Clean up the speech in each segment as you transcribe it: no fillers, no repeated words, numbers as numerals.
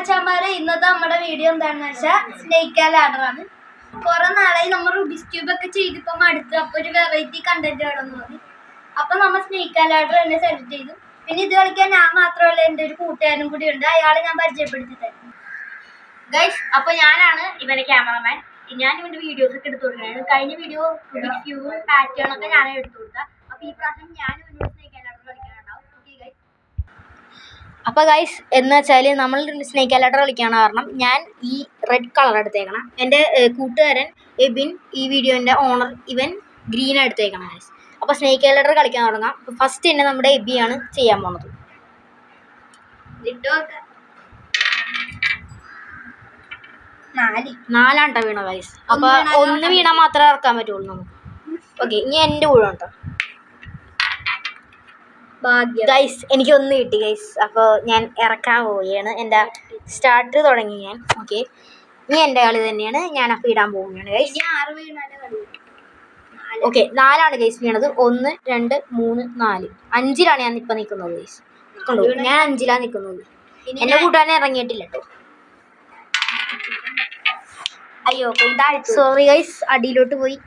മച്ചാന്മാരെ ഇന്നത്തെ നമ്മുടെ വീഡിയോ എന്താണെന്ന് വെച്ചാൽ സ്നേക്ക് ലാഡറാണ്. കുറെ നാളായി നമ്മൾ റുബിക്സ് ക്യൂബ് ഒക്കെ ചെയ്തിപ്പം അടുത്ത് അപ്പോൾ ഒരു വെറൈറ്റി കണ്ടന്റ് വേണമെന്ന് തോന്നി. അപ്പം നമ്മൾ സ്നേക്ക് ലാഡർ തന്നെ സെലക്ട് ചെയ്തു. പിന്നെ ഇത് കളിക്കാൻ ഞാൻ മാത്രമല്ല, എൻ്റെ ഒരു കൂട്ടുകാരനും കൂടി ഉണ്ട്. അയാളെ ഞാൻ പരിചയപ്പെടുത്തി തരും. ഗൈസ്, അപ്പോൾ ഞാനാണ് ഇവൻ്റെ ക്യാമറമാൻ. ഞാൻ ഇവൻ്റെ വീഡിയോസ് ഒക്കെ എടുത്തു കൊടുക്കുന്നത്. കഴിഞ്ഞ വീഡിയോ റുബിക്സ് ക്യൂബ് പാറ്റേൺ ഒക്കെ ഞാൻ എടുത്തു കൊടുക്കുക. അപ്പോൾ ഈ പ്രാവശ്യം ഞാൻ ഇവനോട് സ്നേക്ക് ലാഡർ കളിക്കാനുണ്ടാവും. Okay guys. അപ്പോൾ ഗൈസ് എന്ന് വെച്ചാൽ നമ്മൾ സ്നേക്ക് ലാഡർ കളിക്കാൻ കാരണം ഞാൻ ഈ റെഡ് കളർ എടുത്തേക്കണം. എൻ്റെ കൂട്ടുകാരൻ എബിൻ, ഈ വീഡിയോൻ്റെ ഓണർ, ഇവൻ ഗ്രീൻ എടുത്തേക്കണം ഗൈസ്. അപ്പോൾ സ്നേക്ക് ലാഡർ കളിക്കാൻ തുടങ്ങാം. അപ്പോൾ ഫസ്റ്റ് തന്നെ നമ്മുടെ എബിയാണ് ചെയ്യാൻ പോകുന്നത്. നാലാണ്ട വീണ ഗൈസ്. അപ്പോൾ ഒന്ന് വീണാൽ മാത്രമേ ഇറക്കാൻ പറ്റുള്ളൂ നമുക്ക്. ഓക്കെ, ഇനി എൻ്റെ വീഴ കേട്ടോ ഗൈസ്. എനിക്ക് ഒന്ന് കിട്ടി ഗൈസ്. അപ്പോൾ ഞാൻ ഇറക്കാൻ പോവുകയാണ്. എൻ്റെ സ്റ്റാർട്ട് തുടങ്ങി ഞാൻ. ഓക്കെ, ഇനി എൻ്റെ കളി തന്നെയാണ്. ഞാൻ അപ്പോൾ ഇടാൻ പോവുകയാണ് ഗൈസ്. ഓക്കെ, 4 ഗൈസ് വീണത്. 1 2 3 4 5ലാണ് ഞാൻ ഇപ്പം നിൽക്കുന്നത് ഗൈസ്. കണ്ടു, ഞാൻ 5ലാണ് നിൽക്കുന്നത്. എൻ്റെ കൂട്ടുകാരനെ ഇറങ്ങിയിട്ടില്ല കേട്ടോ. അയ്യോ, സോറി ഗൈസ്, അടിയിലോട്ട് പോയി.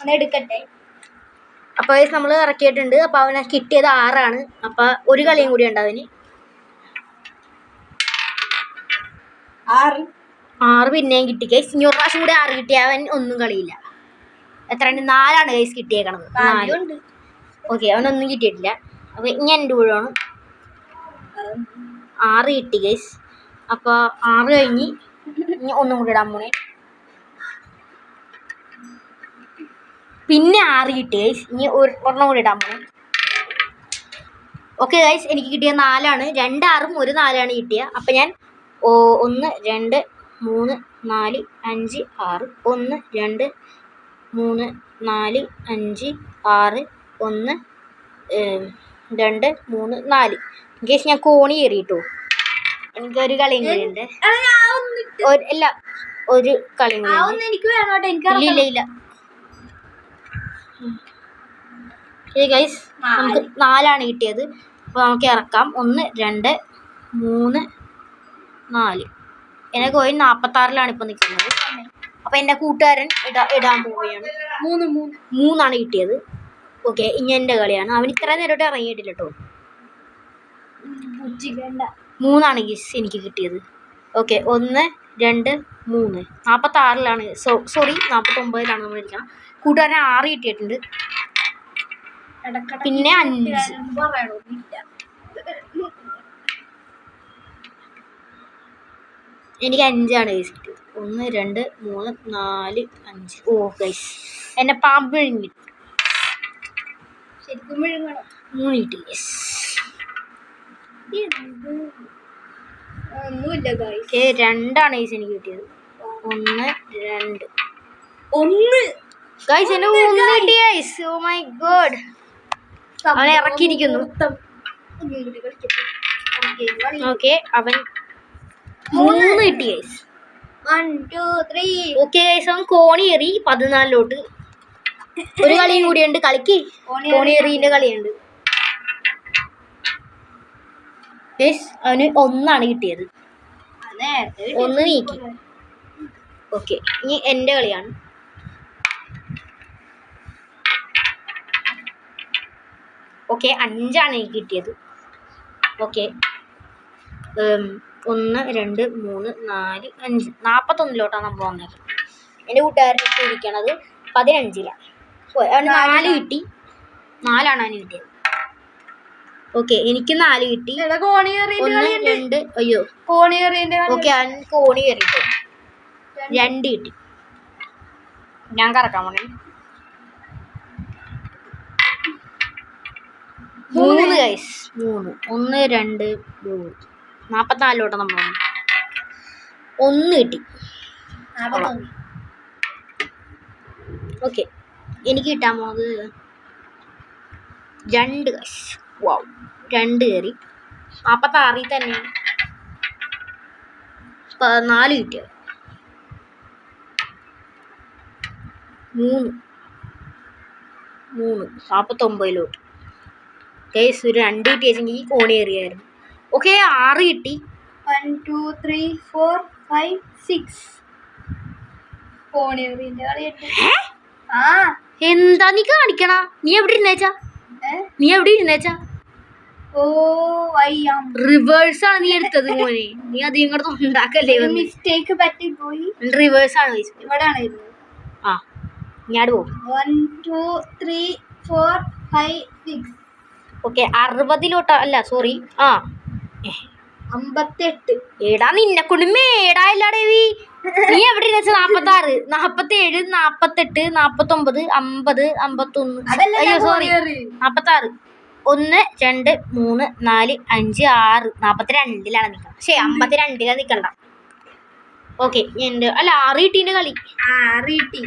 ഒന്ന് എടുക്കട്ടെ. അപ്പോൾ ഗൈസ് നമ്മൾ ഇറക്കിയിട്ടുണ്ട്. അപ്പോൾ അവനെ കിട്ടിയത് 6ആണ്. അപ്പോൾ ഒരു കളിയും കൂടി ഉണ്ട് അവന്. 6 പിന്നെയും കിട്ടി ഗൈസ്. ഇനി ഒരു പ്രാവശ്യം കൂടി 6 കിട്ടിയ അവൻ ഒന്നും കളിയില്ല. എത്രയാണ്? 4 ഗൈസ് കിട്ടിയേക്കണത്. 4. ഓക്കെ, അവനൊന്നും കിട്ടിയിട്ടില്ല. അപ്പോൾ ഇനി എൻ്റെ ഊഴമാണ്. 6 കിട്ടി ഗൈസ്. അപ്പോൾ 6 കഴിഞ്ഞ് ഇനി ഒന്നും കൂടി ഇടാൻ പോണേ. പിന്നെ 6 കിട്ടി ഗൈസ്. ഇനി ഒരെണ്ണം കൂടി ഇടാൻ പോണേ. ഓക്കെ ഗൈസ്, എനിക്ക് കിട്ടിയ 4ആണ്. 2 6ഉം 1 4ആണ് കിട്ടിയ. അപ്പം ഞാൻ 1 2 3 4 5 6 1 2 3 4 5 6 1 2 3 4 ഗൈസ്. ഞാൻ കോണി കയറിയിട്ടു. എനിക്കൊരു കളിയും കൂടി ഉണ്ട്. അല്ല, ഒരു കളിയും കൂടി. ഇല്ല ഇല്ല. ഗൈസ്, നമുക്ക് 4ആണ് കിട്ടിയത്. അപ്പോൾ നമുക്ക് ഇറക്കാം. 1 2 3 4. എൻ്റെ കോയിൻ 46ലാണ് ഇപ്പോൾ നിൽക്കുന്നത്. അപ്പോൾ എൻ്റെ കൂട്ടുകാരൻ ഇടാൻ പോവുകയാണ്. 3 കിട്ടിയത്. ഓക്കെ, ഇനി എൻ്റെ കളിയാണ്. അവൻ ഇത്ര നേരമായിട്ട് ഇറങ്ങിയിട്ടില്ല കേട്ടോ. 3 ഗൈസ് എനിക്ക് കിട്ടിയത്. ഓക്കെ, 1 2 3 46ലാണ്. സോറി, 49ലാണ് നമ്മൾ ഇരിക്കണം. കൂട്ടുകാരൻ 6 കിട്ടിയിട്ടുണ്ട്. പിന്നെ 5. എനിക്ക് 5ആണ് ഗൈസ് കിട്ടിയത്. 1 2 3 4 5. ഓ ഗൈസ്, എന്നെ പാമ്പ് വിഴുങ്ങി. ശരിക്കും വിഴുങ്ങണം. 3 കിട്ടി ഗൈസ്. ഒന്നുമില്ല ഗൈസ്. 2 ഗൈസ് എനിക്ക് കിട്ടിയത്. 1 2 ഗൈസ്, എന്നെ 1 കിട്ടി ഗൈസ്. ഓ മൈ ഗോഡ്, അവനെ ഇറക്കിയിരിക്കുന്നു. ഓക്കെ, അവൻ 3 കിട്ടി ഗൈസ്. 1 2 3. ഓക്കെ ഗൈസ്, അവൻ കോണി എറി 14ലോട്ട്. ഒരു കളിയും കൂടിയുണ്ട്. കളിക്ക്. കോണി എറിന്റെ കളിയുണ്ട് ഗൈസ്. അവന് 1ആണ് കിട്ടിയത്. 1 നീക്കി. ഓക്കെ, ഇനി എൻ്റെ കളിയാണ്. ഓക്കെ, 5ആണ് എനിക്ക് കിട്ടിയത്. ഓക്കെ, 1 2 3 4 5 41ലോട്ടാണ് നമ്മൾ വന്നത്. എൻ്റെ കൂട്ടുകാരനൊക്കെ ഇരിക്കണത് 15ലാണ്. അവന് 4 കിട്ടി. 4ആണ് അവന് കിട്ടിയത്. ഓക്കെ, എനിക്ക് 4 കിട്ടി. 1 2 അയ്യോ ഓക്കെ, അവൻ കോണി കയറിട്ടോ. 2 കിട്ടി. ഞാൻ കറക്കാൻ പോണേ. 3 ഗൈസ്. 3 1 2 3 44ലോട്ട് നമ്മൾ 1 കിട്ടി. ഓക്കെ, എനിക്ക് കിട്ടാൻ പോകുന്നത് 2 ഗൈസ്. വാവ്, 2 കയറി. 46 തന്നെ 4 കിട്ടിയത്. 3 49ലോട്ട് ഗൈസ്. ഒരു 2 കിട്ടിയെങ്കിൽ കോണി കയറിയായിരുന്നു. ഓക്കെ, 6 കിട്ടി. 1 2 3 4 5 6 കോണിയറിന്റെ കളിയുണ്ട്. ആ എന്താ നീ കാണിക്കണ? നീ എവിടെ ഇരുന്നേച്ചാ? നീ എവിടെ ഇരുന്നേച്ചാ? ഓ വയ്യാം. റിവേഴ്സ് ആണ് നീ എടുത്തത് മോനെ. നീ അത് ഇങ്ങോട്ട് ഉണ്ടാക്കല്ലേ. മിസ്റ്റേക്ക് പറ്റിപ്പോയി. റിവേഴ്സ് ആണ് ഇവിടെ ആണ് ഇരുന്നത്. ആ ഞാട് പോകും. 1 2 3 4 5 6 ഓക്കെ 60 അല്ല സോറി. ആ 58. ഏടാ നിന്നെ കൊണ്ട് മേടായില്ലാടേവി. നീ എവിടെ ഇരുന്നേച്ച? 46 47 48 49 50 51. അയ്യോ സോറി 46 1 2 3 4 5 6 42 നിക്കണം. ശരി 52 നിക്കണ്ട. ഓക്കെ എന്റെ അല്ല 6 കിട്ടീന്റെ കളി. 6 കിട്ടി.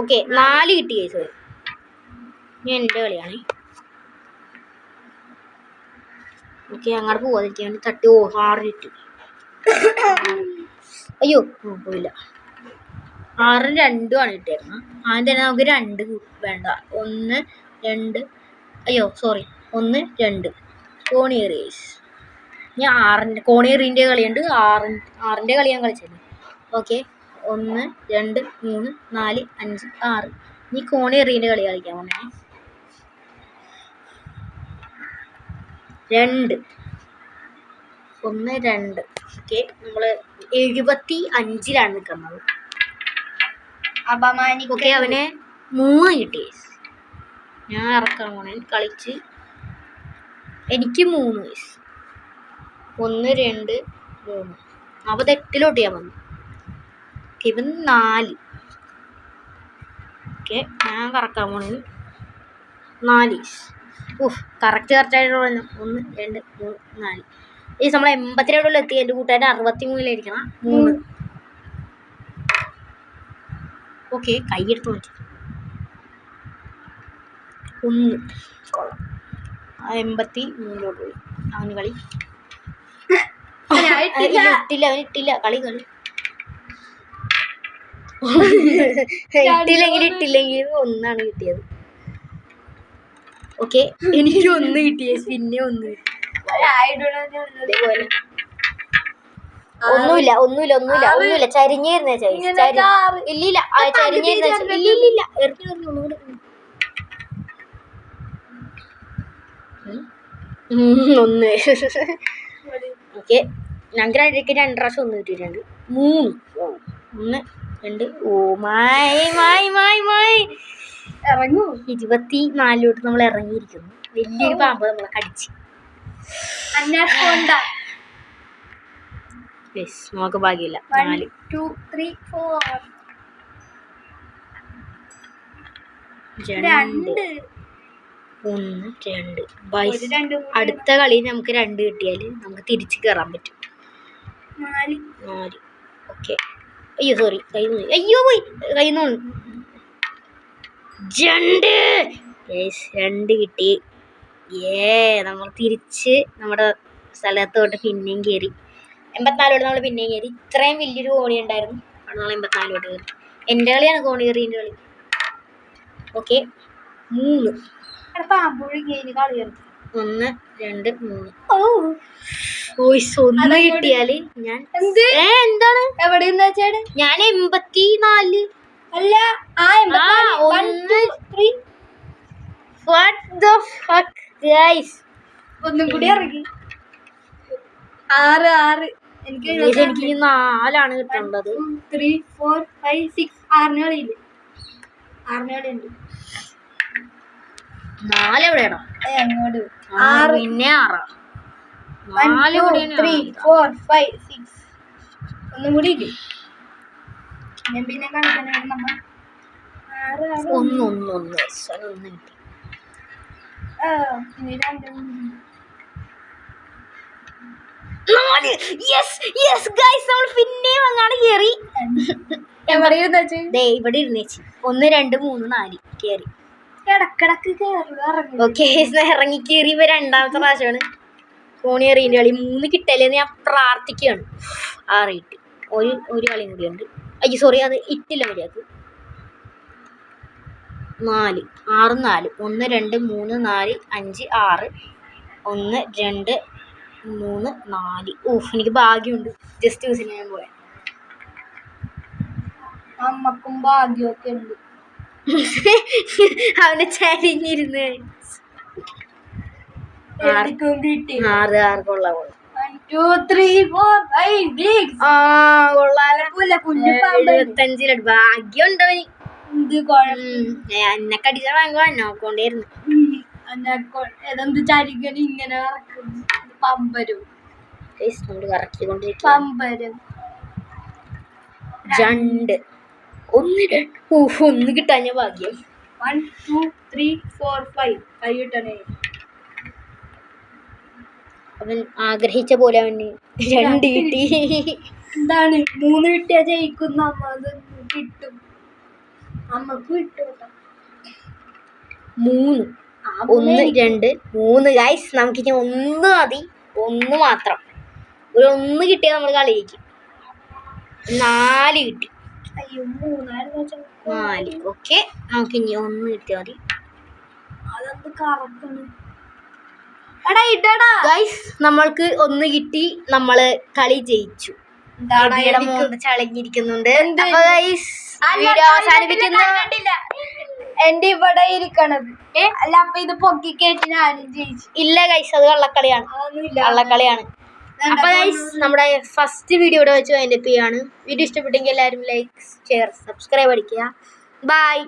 ഓക്കെ 4 കിട്ടി. സോറി ഞാൻ എന്റെ കളിയാണ്. ഓക്കെ അങ്ങോട്ട് പോവാതിരിക്കാൻ വേണ്ടി തട്ടി. ഓ 6 കിട്ടി. അയ്യോ പോയില്ല. 6 2 ആണ് കിട്ടിയത്. ആദ്യം തന്നെ നമുക്ക് 2 വേണ്ട. 1 2 അയ്യോ സോറി 1 2 കോണിയേറീസ്. ഞാൻ 6 കോണിയേറിൻ്റെ കളിയുണ്ട്. 6ൻ്റെ കളി ഞാൻ കളിച്ചത്. ഓക്കെ 1 2 3 4 5 6 നീ കോണിയേറിൻ്റെ കളി കളിക്കാൻ പോണേ. 2 1 2 ഓക്കെ നമ്മൾ 75 നിൽക്കുന്നത്. അപമാനിക്കും. ഓക്കെ അവന് 3 കിട്ടി. ഞാൻ ഇറക്കാൻ പോണേ കളിച്ച്. എനിക്ക് 3 വയസ്സ്. 1 2 3 48 ഞാൻ വന്നു. ഇവൻ 4. ഓക്കെ ഞാൻ കറക്കാൻ പോണേ 4. കറക്റ്റായിട്ട് 1 2 3 4 ഈ നമ്മൾ 82 എത്തി. എൻ്റെ കൂട്ടുകാരൻ 63 3. ഓക്കെ കൈയെടുത്ത് നോക്കി 1 കൊള്ളാം. 83 പോയി അവന് കളി. ഇട്ടില്ല അവൻ ഇട്ടില്ല. കളി ഇട്ടില്ലെങ്കിൽ 1 ആണ് കിട്ടിയത്. ഓക്കെ എനിക്ക് 1 കിട്ടിയ പിന്നെ 1 കിട്ടി. ഒന്നുമില്ല ചരിഞ്ഞിരുന്നേ ഇല്ലില്ല ചരിഞ്ഞിരുന്ന ഇല്ലില്ല എറിഞ്ഞു 1. ഓക്കെ ഞങ്ങൾക്ക് 2 പ്രാവശ്യം 1 കിട്ടിയിട്ടുണ്ട്. 3 1 2 ഓ മായി ഇറങ്ങൂ. 24 നമ്മൾ ഇറങ്ങിയിരിക്കുന്നു. വലിയൊരു പാമ്പ് നമ്മളെ കടിച്ച്. നമുക്ക് ഭാഗ്യമില്ല. 1 2 3 4 2 1 2 അടുത്ത കളി നമുക്ക് 2 കിട്ടിയാൽ നമുക്ക് തിരിച്ച് കയറാൻ പറ്റും. 4 ഓക്കെ അയ്യോ സോറി അയ്യോ പോയി കയ്യിൽ 2 കിട്ടി. നമ്മൾ തിരിച്ച് നമ്മുടെ സ്ഥലത്തോട്ട് പിന്നെയും കയറി. 84 നമ്മൾ പിന്നെയും കയറി. ഇത്രയും വലിയൊരു കോണി ഉണ്ടായിരുന്നു. അവിടെ നമ്മൾ 84 കയറി. എൻ്റെ കളിയാണ് കോണിയേറിൻ്റെ കളി. ഓക്കെ 3 1 2 3 1 കിട്ടിയാല് ഞാൻ എന്താണ് ഞാൻ 84 അല്ല What the fuck guys? ഒന്നും കൂടി ഇറങ്ങി 6 എനിക്ക് 4 ആണ് കിട്ടേണ്ടത്. 3 4 5 6 6 കളിയില്ല. 6 കളിയുണ്ട്. 4 എവിടെയാണോ? അങ്ങോട്ട് പിന്നെ 6 4 3 4 5 6 ഒന്നും കൂടി ഇല്ല. ഞാൻ പിന്നെ കണക്കാണ് നമ്മ 6 1 കിട്ടി. ഇനി 2 4 യെസ് ഗൈസ് നമ്മൾ പിന്നെയും അങ്ങാണ് കേറി. ഇവിടെ ഇരുന്നേച്ചി 1 2 3 4 കേറി. ഇടക്കിടക്ക് ഓക്കെ ഇറങ്ങി കയറി. ഇവ രണ്ടാമത്തെ പ്രാവശ്യമാണ് കോണിയേറിൻ്റെ കളി. 3 കിട്ടല്ലേന്ന് ഞാൻ പ്രാർത്ഥിക്കുകയാണ്. 6 കിട്ടി. ഒരു കളിയും കൂടിയുണ്ട്. അയ്യോ സോറി അത് ഇട്ടില്ല മര്യാദക്ക്. 4 6 4 1 2 3 4 5 6 1 2 3 4. ഊഫ്, എനിക്ക് ഭാഗ്യമുണ്ട്. ജസ്റ്റ് യൂസിന് ഞാൻ പോയാ. നമ്മക്കും ഭാഗ്യമൊക്കെ ഉണ്ട്. അവന്റെ ചരിഞ്ഞിരുന്ന് 6 കൊള്ളാം. 1 2 3 4 5 6 കൊള്ളാലോ. കുഞ്ഞു പാമ്പ് 75 ഭാഗ്യം ഉണ്ടവന്. എന്ത് കുഴപ്പം. എന്നെ കടിച്ച വാങ്ങുവാ നോക്കൊണ്ടേയിരുന്നു. ഏതെന്ത് ചരികന് ഇങ്ങനെ ഇറക്കുന്നു. പമ്പരും നമ്മൾ കറക്കിക്കൊണ്ടിരിക്കും. പമ്പരും 2 1 ഒന്ന് കിട്ടാഞ്ഞ ഭാഗ്യം. 1 2 3 4 5 കിട്ടണേ. അവൻ ആഗ്രഹിച്ച പോലെ അവന് 2 കിട്ടി. എന്താണ് 3 കിട്ടിയാ ജയിക്കുന്ന അമ്മ അത് കിട്ടും. അമ്മക്ക് കിട്ടും 3 1 2 3 ഗൈസ്. നമുക്കിനി 1 മതി. 1 മാത്രം. ഒരു 1 കിട്ടിയാൽ നമ്മൾ കളി ജയിക്കും. 4 കിട്ടി. അയ്യോ 4 ഓക്കെ, നമുക്കിനി 1 കിട്ടിയാൽ മതി. അതെന്ത് കറക്കാണ്. എടാ ഇടടാ ഗൈസ്, നമ്മൾക്ക് 1 കിട്ടി. നമ്മള് കളി ജയിച്ചു. ചളഞ്ഞിരിക്കുന്നുണ്ട്. അപ്പൊ ഗൈസ് വീഡിയോ അവസാനിപ്പിക്കുന്നു. എന്റെ ഇവിടെ ഇരിക്കണത് അല്ല. അപ്പൊ ഇത് പൊക്കി കേട്ടി ഞാനും ജയിച്ചു. ഇല്ല ഗൈസ്, അത് കള്ളക്കളിയാണ്. കള്ളക്കളിയാണ്. അപ്പൊ ഗൈസ്, നമ്മുടെ ഫസ്റ്റ് വീഡിയോ ഇവിടെ വെച്ച് അതിന്റെ ചെയ്യാണ്. വീഡിയോ ഇഷ്ടപ്പെട്ടെങ്കിൽ എല്ലാവരും ലൈക്ക് ഷെയർ സബ്സ്ക്രൈബ് അടിക്കുക. ബൈ.